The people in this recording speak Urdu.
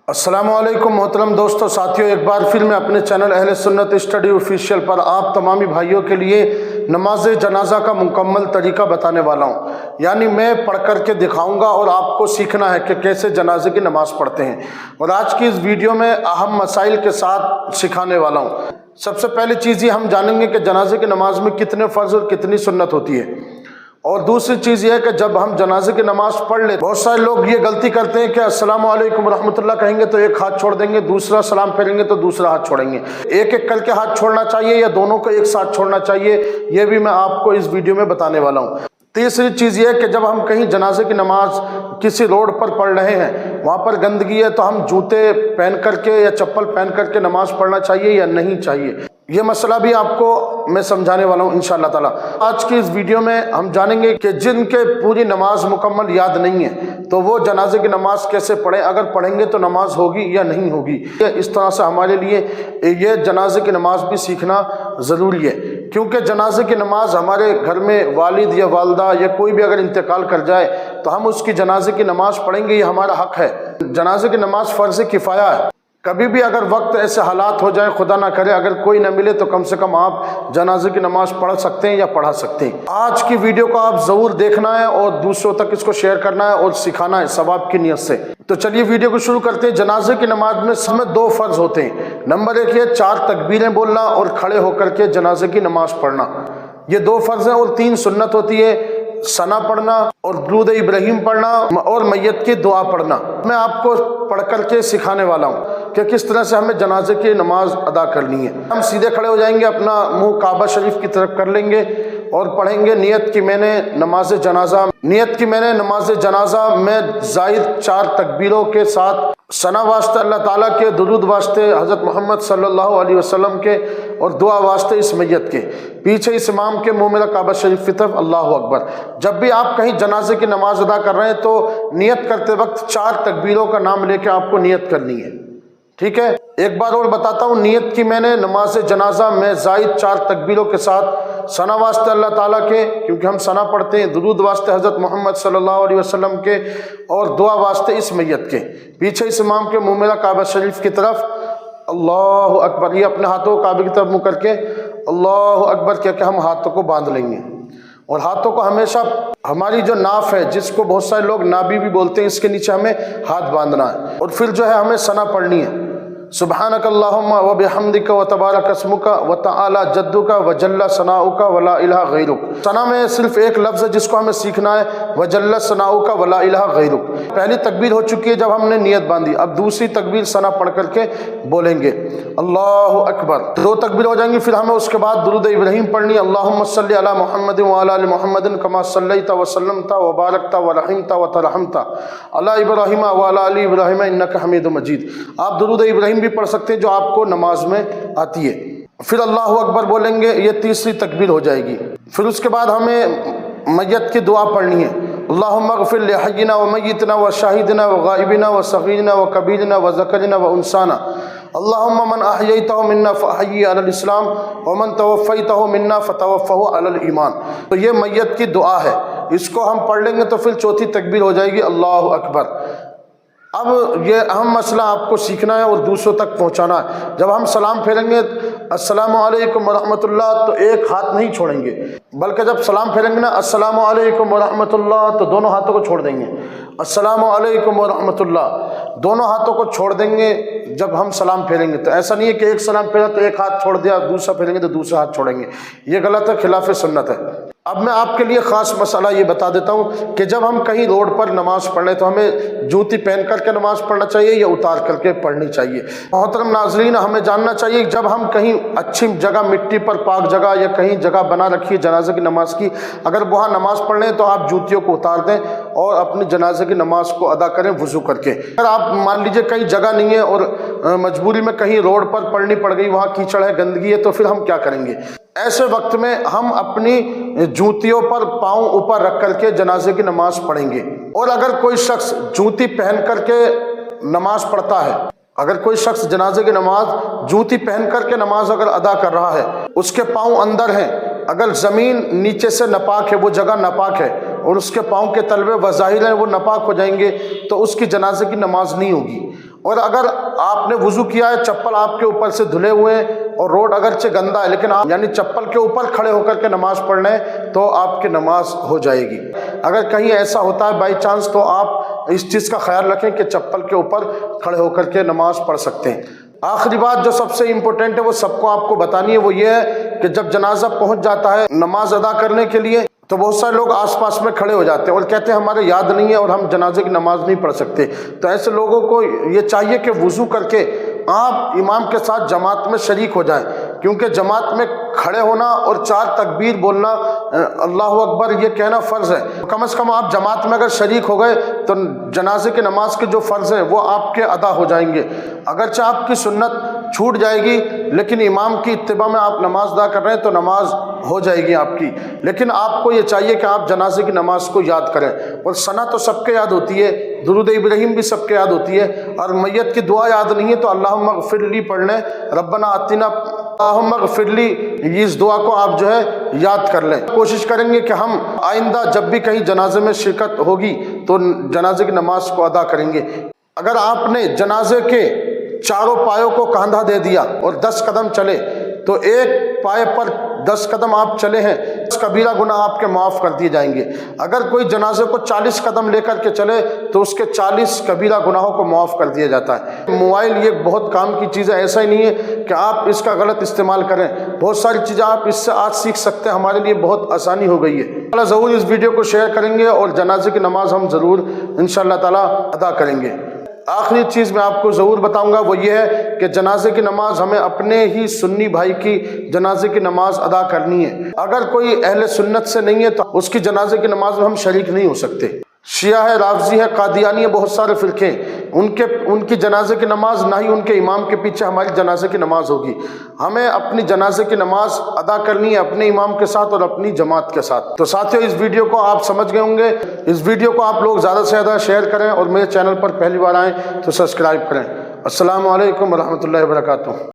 السلام علیکم محترم دوستو ساتھیوں، ایک بار پھر میں اپنے چینل اہل سنت اسٹڈی آفیشیل پر آپ تمامی بھائیوں کے لیے نماز جنازہ کا مکمل طریقہ بتانے والا ہوں۔ یعنی میں پڑھ کر کے دکھاؤں گا اور آپ کو سیکھنا ہے کہ کیسے جنازے کی نماز پڑھتے ہیں، اور آج کی اس ویڈیو میں اہم مسائل کے ساتھ سکھانے والا ہوں۔ سب سے پہلی چیز یہ ہم جانیں گے کہ جنازے کی نماز میں کتنے فرض اور کتنی سنت ہوتی ہے، اور دوسری چیز یہ ہے کہ جب ہم جنازے کی نماز پڑھ لیں، بہت سارے لوگ یہ غلطی کرتے ہیں کہ السلام علیکم ورحمۃ اللہ کہیں گے تو ایک ہاتھ چھوڑ دیں گے، دوسرا سلام پھیریں گے تو دوسرا ہاتھ چھوڑیں گے۔ ایک ایک کر کے ہاتھ چھوڑنا چاہیے یا دونوں کو ایک ساتھ چھوڑنا چاہیے، یہ بھی میں آپ کو اس ویڈیو میں بتانے والا ہوں۔ تیسری چیز یہ ہے کہ جب ہم کہیں جنازے کی نماز کسی روڈ پر پڑھ رہے ہیں، وہاں پر گندگی ہے، تو ہم جوتے پہن کر کے یا چپل پہن کر کے نماز پڑھنا چاہیے یا نہیں چاہیے، یہ مسئلہ بھی آپ کو میں سمجھانے والا ہوں انشاءاللہ تعالی۔ آج کی اس ویڈیو میں ہم جانیں گے کہ جن کے پوری نماز مکمل یاد نہیں ہے تو وہ جنازے کی نماز کیسے پڑھیں، اگر پڑھیں گے تو نماز ہوگی یا نہیں ہوگی۔ اس طرح سے ہمارے لیے یہ جنازے کی نماز بھی سیکھنا ضروری ہے، کیونکہ جنازے کی نماز ہمارے گھر میں والد یا والدہ یا کوئی بھی اگر انتقال کر جائے تو ہم اس کی جنازے کی نماز پڑھیں گے، یہ ہمارا حق ہے۔ جنازے کی نماز فرض کفایہ ہے۔ کبھی بھی اگر وقت ایسے حالات ہو جائیں، خدا نہ کرے اگر کوئی نہ ملے، تو کم سے کم آپ جنازے کی نماز پڑھ سکتے ہیں یا پڑھا سکتے ہیں۔ آج کی ویڈیو کو آپ ضرور دیکھنا ہے اور دوسروں تک اس کو شیئر کرنا ہے اور سکھانا ہے ثواب کی نیت سے۔ تو چلیے ویڈیو کو شروع کرتے ہیں۔ جنازے کی نماز میں سب میں دو فرض ہوتے ہیں۔ نمبر ایک یہ 4 تکبیریں بولنا اور کھڑے ہو کر کے جنازے کی نماز پڑھنا، یہ 2 فرض ہیں، اور 3 سنت ہوتی ہے، ثنا پڑھنا اور درود ابراہیم پڑھنا اور میت کی دعا پڑھنا۔ میں آپ کو پڑھ کر کے سکھانے والا ہوں کہ کس طرح سے ہمیں جنازے کی نماز ادا کرنی ہے۔ ہم سیدھے کھڑے ہو جائیں گے، اپنا منہ کعبہ شریف کی طرف کر لیں گے اور پڑھیں گے نیت کی میں نے نماز جنازہ میں زائد 4 تکبیروں کے ساتھ ثنا واسطے اللہ تعالیٰ کے، درود واسطے حضرت محمد صلی اللہ علیہ وسلم کے، اور دعا واسطے اس میت کے، پیچھے اس امام کے منہ میرا کعبہ شریف کی طرف اللہ اکبر۔ جب بھی آپ کہیں جنازے کی نماز ادا کر رہے ہیں تو نیت کرتے وقت 4 تکبیروں کا نام لے کے آپ کو نیت کرنی ہے، ٹھیک ہے؟ ایک بار اور بتاتا ہوں، نیت کی میں نے نماز جنازہ میں زائد 4 تکبیروں کے ساتھ ثنا واسطے اللہ تعالیٰ کے، کیونکہ ہم ثنا پڑھتے ہیں، درود واسطے حضرت محمد صلی اللہ علیہ وسلم کے، اور دعا واسطے اس میت کے، پیچھے اس امام کے منہ میرا کعبہ شریف کی طرف اللہ اکبر۔ یہ اپنے ہاتھوں کو کعبے کی طرف منہ کر کے اللہ اکبر کہہ کے ہم ہاتھوں کو باندھ لیں گے، اور ہاتھوں کو ہمیشہ ہماری جو ناف ہے، جس کو بہت سارے لوگ نابی بھی بولتے ہیں، اس کے نیچے ہمیں ہاتھ باندھنا ہے، اور پھر جو ہے ہمیں ثنا پڑھنی ہے، سبحانک اللہم وبحمدک وتبارک اسمک وتعالی جدک وجل ثناؤک ولا الہ غیرک۔ ثنا میں صرف ایک لفظ ہے جس کو ہمیں سیکھنا ہے، وجل ثناؤک ولا الہ غیرک۔ پہلی تکبیر ہو چکی ہے جب ہم نے نیت باندھی، اب دوسری تکبیر ثنا پڑھ کر کے بولیں گے اللہ اکبر۔ 2 تکبیر ہو جائیں گی، پھر ہمیں اس کے بعد درود ابراہیم پڑھنی ہے، اللہم صلی علی محمد وعلی آل محمد کما صلیت وسلمت وبارکت ورحمت وترحمت علی ابراہیم وعلی آل ابراہیم انک حمید مجید۔ آپ درود ابراہیم بھی پڑھ سکتے ہیں جو آپ کو نماز میں آتی ہے۔ پھر اللہ اکبر بولیں گے، یہ تیسری تکبیر ہو جائے گی۔ پھر اس کے بعد ہمیں میت کی دعا پڑھنی ہے، اللہم اغفر لحینا ومیتنا وشاہدنا وغائبنا وصغیرنا وکبیرنا وذکرنا وانثانا، اللہم من احییتہ منا فاحیہ علی الاسلام ومن توفیتہ منا فتوفہ علی الایمان۔ تو یہ میت کی دعا ہے، اس کو ہم پڑھ لیں گے تو پھر چوتھی تکبیر ہو جائے گی اللہ اکبر۔ اب یہ اہم مسئلہ آپ کو سیکھنا ہے اور دوسروں تک پہنچانا ہے۔ جب ہم سلام پھیریں گے السلام علیکم ورحمۃ اللہ تو ایک ہاتھ نہیں چھوڑیں گے، بلکہ جب سلام پھیریں گے نا السلام علیکم ورحمۃ اللہ تو دونوں ہاتھوں کو چھوڑ دیں گے، السلام علیکم ورحمۃ اللہ، دونوں ہاتھوں کو چھوڑ دیں گے جب ہم سلام پھیریں گے۔ تو ایسا نہیں ہے کہ ایک سلام پھیرا تو ایک ہاتھ چھوڑ دیا، دوسرا پھیریں گے تو دوسرا ہاتھ چھوڑیں گے، یہ غلط ہے، خلاف سنت ہے۔ اب میں آپ کے لیے خاص مسئلہ یہ بتا دیتا ہوں کہ جب ہم کہیں روڈ پر نماز پڑھیں تو ہمیں جوتی پہن کر کے نماز پڑھنا چاہیے یا اتار کر کے پڑھنی چاہیے۔ محترم ناظرین، ہمیں جاننا چاہیے کہ جب ہم کہیں اچھی جگہ، مٹی پر پاک جگہ یا کہیں جگہ بنا رکھی ہے جنازے کی نماز کی، اگر وہاں نماز پڑھ لیں تو آپ جوتیوں کو اتار دیں اور اپنی جنازے کی نماز کو ادا کریں وضو کر کے۔ اگر آپ مان لیجئے کہیں جگہ نہیں ہے اور مجبوری میں کہیں روڈ پر پڑھنی پڑ گئی، وہاں کیچڑ ہے، گندگی ہے، تو پھر ہم کیا کریں گے؟ ایسے وقت میں ہم اپنی جوتیوں پر پاؤں اوپر رکھ کر کے جنازے کی نماز پڑھیں گے، اور اگر کوئی شخص جوتی پہن کر کے نماز پڑھتا ہے، اگر کوئی شخص جنازے کی نماز جوتی پہن کر کے نماز اگر ادا کر رہا ہے، اس کے پاؤں اندر ہیں، اگر زمین نیچے سے ناپاک ہے، وہ جگہ ناپاک ہے، اور اس کے پاؤں کے تلوے وظاہر ہیں وہ ناپاک ہو جائیں گے، تو اس کی جنازے کی نماز نہیں ہوگی۔ اور اگر آپ نے وضو کیا ہے، چپل آپ کے اوپر سے دھلے ہوئے ہیں اور روڈ اگرچہ گندا ہے، لیکن آپ یعنی چپل کے اوپر کھڑے ہو کر کے نماز پڑھ رہے ہیں تو آپ کی نماز ہو جائے گی۔ اگر کہیں ایسا ہوتا ہے بائی چانس تو آپ اس چیز کا خیال رکھیں کہ چپل کے اوپر کھڑے ہو کر کے نماز پڑھ سکتے ہیں۔ آخری بات جو سب سے امپورٹنٹ ہے وہ سب کو آپ کو بتانی ہے، وہ یہ ہے کہ جب جنازہ پہنچ جاتا ہے نماز ادا کرنے کے لیے تو بہت سارے لوگ آس پاس میں کھڑے ہو جاتے ہیں اور کہتے ہیں ہمارے یاد نہیں ہے اور ہم جنازے کی نماز نہیں پڑھ سکتے۔ تو ایسے لوگوں کو یہ چاہیے کہ وضو کر کے آپ امام کے ساتھ جماعت میں شریک ہو جائیں، کیونکہ جماعت میں کھڑے ہونا اور 4 تکبیر بولنا، اللہ اکبر یہ کہنا فرض ہے۔ کم از کم آپ جماعت میں اگر شریک ہو گئے تو جنازے کی نماز کے جو فرض ہیں وہ آپ کے ادا ہو جائیں گے۔ اگرچہ آپ کی سنت چھوٹ جائے گی لیکن امام کی اتباع میں آپ نماز ادا کر رہے ہیں تو نماز ہو جائے گی آپ کی۔ لیکن آپ کو یہ چاہیے کہ آپ جنازے کی نماز کو یاد کریں، اور ثنا تو سب کے یاد ہوتی ہے، درود ابراہیم بھی سب کے یاد ہوتی ہے، اور میت کی دعا یاد نہیں ہے تو اللہم اغفر لی پڑھ لیں، ربنا آتنا اللہم اغفر لی، اس دعا کو آپ جو ہے یاد کر لیں۔ کوشش کریں گے کہ ہم آئندہ جب بھی کہیں جنازے میں شرکت ہوگی تو جنازے کی نماز کو ادا کریں گے۔ اگر آپ نے جنازے کے چاروں پایوں کو کاندھا دے دیا اور 10 قدم چلے تو ایک پائے پر 10 قدم آپ چلے ہیں، 10 کبیرہ گناہ آپ کے معاف کر دیے جائیں گے۔ اگر کوئی جنازے کو 40 قدم لے کر کے چلے تو اس کے 40 کبیرہ گناہوں کو معاف کر دیا جاتا ہے۔ موبائل یہ بہت کام کی چیز ہے، ایسا ہی نہیں ہے کہ آپ اس کا غلط استعمال کریں، بہت ساری چیزیں آپ اس سے آج سیکھ سکتے ہیں، ہمارے لیے بہت آسانی ہو گئی ہے۔ اللہ ضرور اس ویڈیو کو شیئر کریں گے اور جنازے کی نماز ہم ضرور انشاءاللہ تعالی ادا کریں گے۔ آخری چیز میں آپ کو ضرور بتاؤں گا وہ یہ ہے کہ جنازے کی نماز ہمیں اپنے ہی سنی بھائی کی جنازے کی نماز ادا کرنی ہے۔ اگر کوئی اہل سنت سے نہیں ہے تو اس کی جنازے کی نماز میں ہم شریک نہیں ہو سکتے۔ شیعہ ہے، رافضی ہے، قادیانی ہے، بہت سارے فرقے، ان کی جنازے کی نماز نہ ہی ان کے امام کے پیچھے ہماری جنازے کی نماز ہوگی۔ ہمیں اپنی جنازے کی نماز ادا کرنی ہے اپنے امام کے ساتھ اور اپنی جماعت کے ساتھ۔ تو ساتھیو اس ویڈیو کو آپ سمجھ گئے ہوں گے، اس ویڈیو کو آپ لوگ زیادہ سے زیادہ شیئر کریں اور میرے چینل پر پہلی بار آئیں تو سبسکرائب کریں۔ السلام علیکم ورحمۃ اللہ وبرکاتہ۔